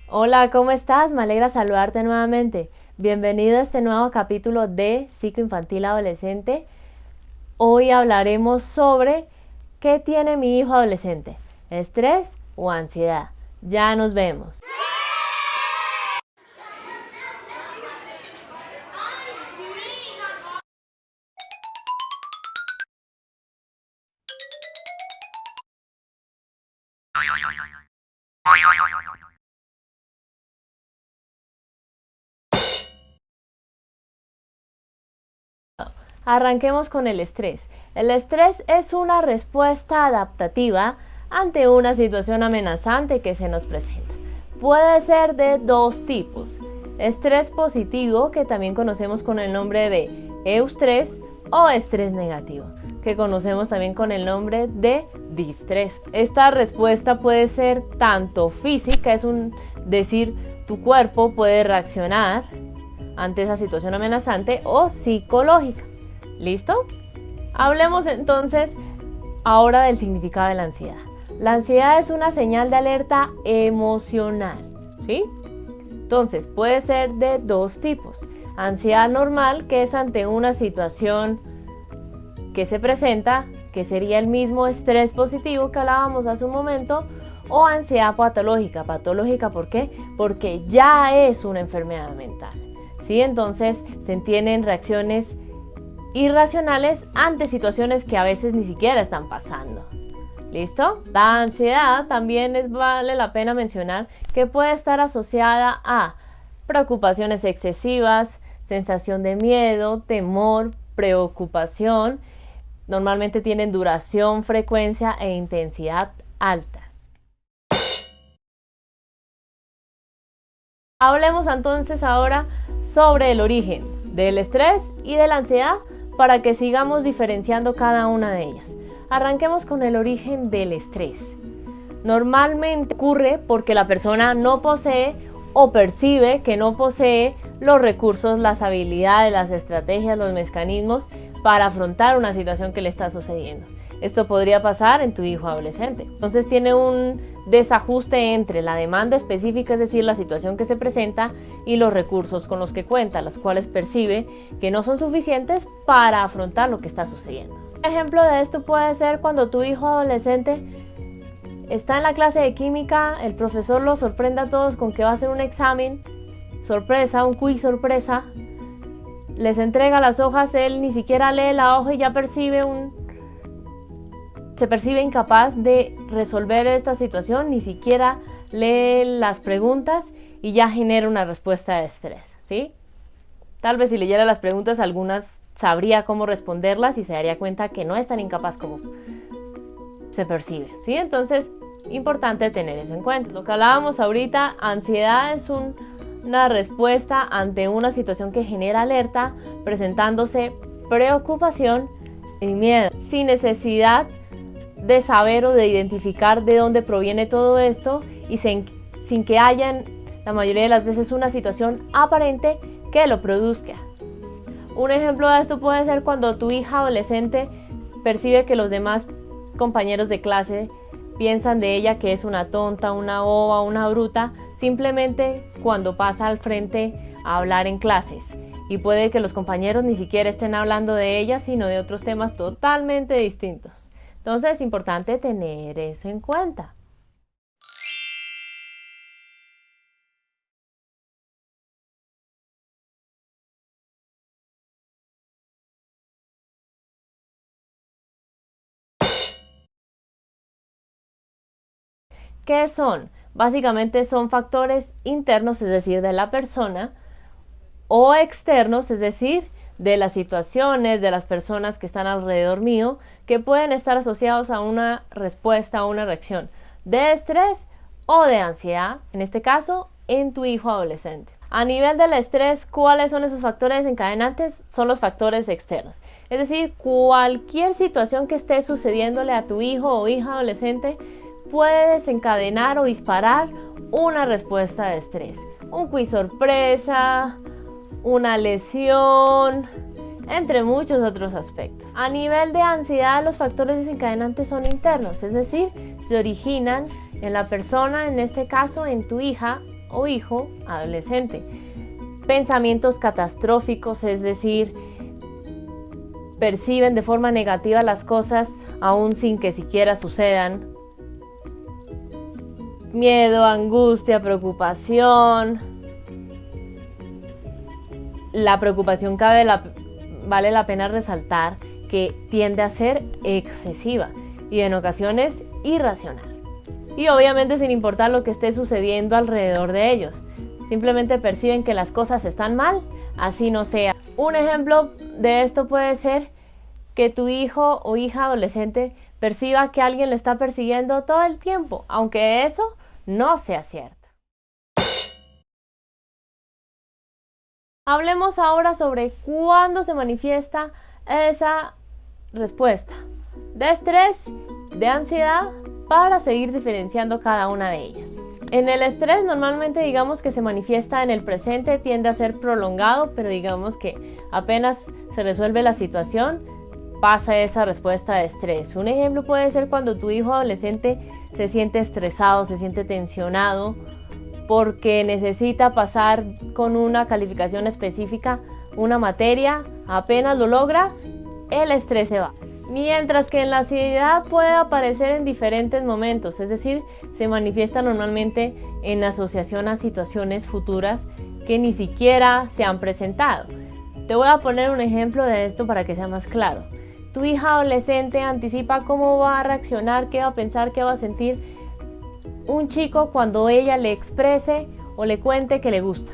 Hola, ¿cómo estás? Me alegra saludarte nuevamente. Bienvenido a este nuevo capítulo de Psicoinfantil Adolescente. Hoy hablaremos sobre ¿qué tiene mi hijo adolescente? ¿Estrés o ansiedad? Ya nos vemos. Arranquemos con el estrés. El estrés es una respuesta adaptativa ante una situación amenazante que se nos presenta. Puede ser de dos tipos. Estrés positivo, que también conocemos con el nombre de eustrés, o estrés negativo, que conocemos también con el nombre de distrés. Esta respuesta puede ser tanto física, es decir, tu cuerpo puede reaccionar ante esa situación amenazante, o psicológica. ¿Listo? Hablemos entonces ahora del significado de la ansiedad. La ansiedad es una señal de alerta emocional, ¿sí? Entonces, puede ser de dos tipos. Ansiedad normal, que es ante una situación que se presenta, que sería el mismo estrés positivo que hablábamos hace un momento, o ansiedad patológica. Patológica, ¿por qué? Porque ya es una enfermedad mental, ¿sí? Entonces, se tienen reacciones irracionales ante situaciones que a veces ni siquiera están pasando. ¿Listo? La ansiedad también vale la pena mencionar que puede estar asociada a preocupaciones excesivas, sensación de miedo, temor, preocupación. Normalmente tienen duración, frecuencia e intensidad altas. Hablemos entonces ahora sobre el origen del estrés y de la ansiedad para que sigamos diferenciando cada una de ellas. Arranquemos con el origen del estrés. Normalmente ocurre porque la persona no posee o percibe que no posee los recursos, las habilidades, las estrategias, los mecanismos para afrontar una situación que le está sucediendo. Esto podría pasar en tu hijo adolescente. Entonces tiene un desajuste entre la demanda específica, es decir, la situación que se presenta, y los recursos con los que cuenta, los cuales percibe que no son suficientes para afrontar lo que está sucediendo. Un ejemplo de esto puede ser cuando tu hijo adolescente está en la clase de química, el profesor los sorprende a todos con que va a hacer un examen sorpresa, un quiz sorpresa, les entrega las hojas, él ni siquiera lee la hoja y ya se percibe incapaz de resolver esta situación, ni siquiera lee las preguntas y ya genera una respuesta de estrés, ¿sí? Tal vez si leyera las preguntas, algunas sabría cómo responderlas y se daría cuenta que no es tan incapaz como se percibe, ¿sí? Entonces, importante tener eso en cuenta. Lo que hablábamos ahorita, ansiedad es una respuesta ante una situación que genera alerta, presentándose preocupación y miedo, sin necesidad de saber o de identificar de dónde proviene todo esto y sin que haya la mayoría de las veces una situación aparente que lo produzca. Un ejemplo de esto puede ser cuando tu hija adolescente percibe que los demás compañeros de clase piensan de ella que es una tonta, una boba, una bruta, simplemente cuando pasa al frente a hablar en clases. Y puede que los compañeros ni siquiera estén hablando de ella, sino de otros temas totalmente distintos. Entonces es importante tener eso en cuenta. ¿Qué son? Básicamente son factores internos, es decir, de la persona, o externos, es decir, de las situaciones, de las personas que están alrededor mío, que pueden estar asociados a una respuesta, a una reacción de estrés o de ansiedad, en este caso, en tu hijo adolescente. A nivel del estrés, ¿cuáles son esos factores desencadenantes? Son los factores externos. Es decir, cualquier situación que esté sucediéndole a tu hijo o hija adolescente puede desencadenar o disparar una respuesta de estrés. Un quiz sorpresa, una lesión, entre muchos otros aspectos. A nivel de ansiedad, los factores desencadenantes son internos, es decir, se originan en la persona, en este caso en tu hija o hijo adolescente. Pensamientos catastróficos, es decir, perciben de forma negativa las cosas aún sin que siquiera sucedan. Miedo, angustia, preocupación. La preocupación vale la pena resaltar que tiende a ser excesiva y en ocasiones irracional. Y obviamente sin importar lo que esté sucediendo alrededor de ellos. Simplemente perciben que las cosas están mal, así no sea. Un ejemplo de esto puede ser que tu hijo o hija adolescente perciba que alguien le está persiguiendo todo el tiempo, aunque eso no sea cierto. Hablemos ahora sobre cuándo se manifiesta esa respuesta de estrés, de ansiedad, para seguir diferenciando cada una de ellas. En el estrés normalmente digamos que se manifiesta en el presente, tiende a ser prolongado, pero digamos que apenas se resuelve la situación, pasa esa respuesta de estrés. Un ejemplo puede ser cuando tu hijo adolescente se siente estresado, se siente tensionado, porque necesita pasar con una calificación específica una materia, apenas lo logra, el estrés se va. Mientras que en la ansiedad puede aparecer en diferentes momentos, es decir, se manifiesta normalmente en asociación a situaciones futuras que ni siquiera se han presentado. Te voy a poner un ejemplo de esto para que sea más claro. Tu hija adolescente anticipa cómo va a reaccionar, qué va a pensar, qué va a sentir un chico cuando ella le exprese o le cuente que le gusta.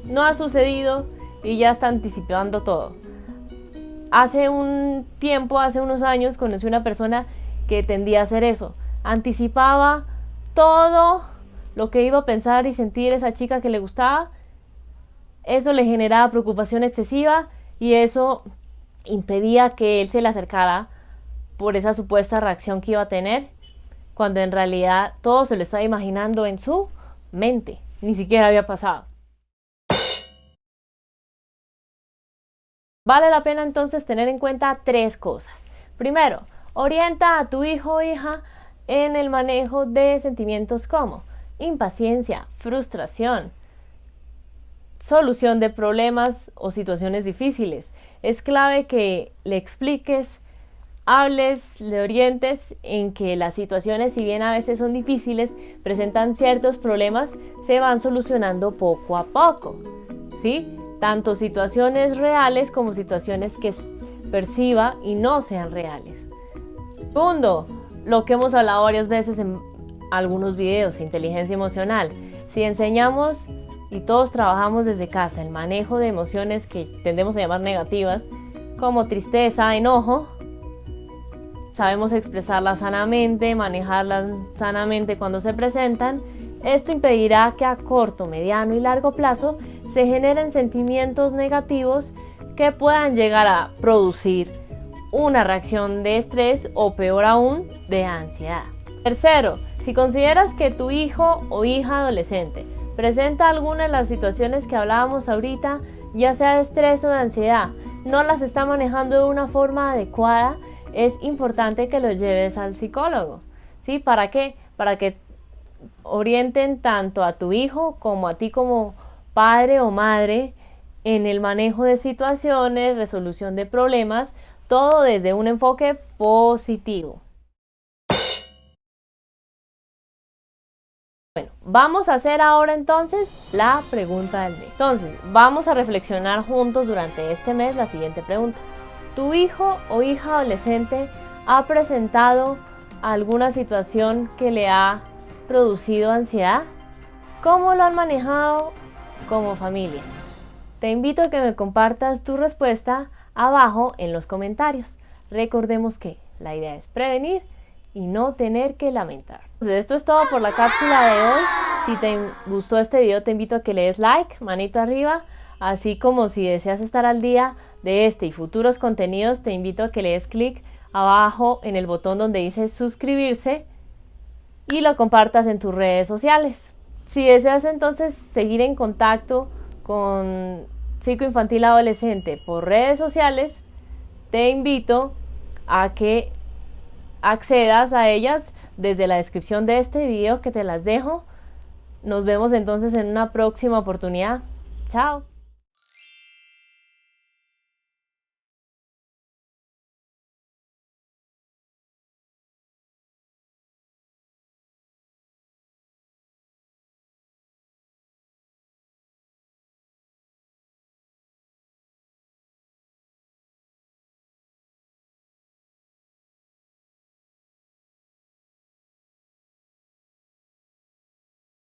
No ha sucedido y ya está anticipando todo. Hace un tiempo, hace unos años, conocí una persona que tendía a hacer eso. Anticipaba todo lo que iba a pensar y sentir esa chica que le gustaba. Eso le generaba preocupación excesiva y eso impedía que él se le acercara por esa supuesta reacción que iba a tener, cuando en realidad todo se lo estaba imaginando en su mente, ni siquiera había pasado. Vale la pena entonces tener en cuenta 3 cosas. Primero, orienta a tu hijo o hija en el manejo de sentimientos como impaciencia, frustración, solución de problemas o situaciones difíciles. Es clave que le expliques, hables, le orientes en que las situaciones, si bien a veces son difíciles, presentan ciertos problemas, se van solucionando poco a poco, ¿sí? Tanto situaciones reales como situaciones que perciba y no sean reales. Segundo, lo que hemos hablado varias veces en algunos videos, inteligencia emocional. Si enseñamos y todos trabajamos desde casa el manejo de emociones que tendemos a llamar negativas, como tristeza, enojo, sabemos expresarlas sanamente, manejarlas sanamente cuando se presentan, esto impedirá que a corto, mediano y largo plazo se generen sentimientos negativos que puedan llegar a producir una reacción de estrés o peor aún, de ansiedad. Tercero, si consideras que tu hijo o hija adolescente presenta alguna de las situaciones que hablábamos ahorita, ya sea de estrés o de ansiedad, no las está manejando de una forma adecuada, es importante que lo lleves al psicólogo. ¿Sí? ¿Para qué? Para que orienten tanto a tu hijo como a ti como padre o madre en el manejo de situaciones, resolución de problemas, todo desde un enfoque positivo. Bueno, vamos a hacer ahora entonces la pregunta del mes. Entonces, vamos a reflexionar juntos durante este mes la siguiente pregunta. ¿Tu hijo o hija adolescente ha presentado alguna situación que le ha producido ansiedad? ¿Cómo lo han manejado como familia? Te invito a que me compartas tu respuesta abajo en los comentarios. Recordemos que la idea es prevenir y no tener que lamentar. Entonces, esto es todo por la cápsula de hoy. Si te gustó este video, te invito a que le des like, manito arriba, así como si deseas estar al día de este y futuros contenidos, te invito a que le des clic abajo en el botón donde dice suscribirse y lo compartas en tus redes sociales. Si deseas entonces seguir en contacto con Psicoinfantil Adolescente por redes sociales, te invito a que accedas a ellas desde la descripción de este video, que te las dejo, Nos vemos entonces en una próxima oportunidad. Chao.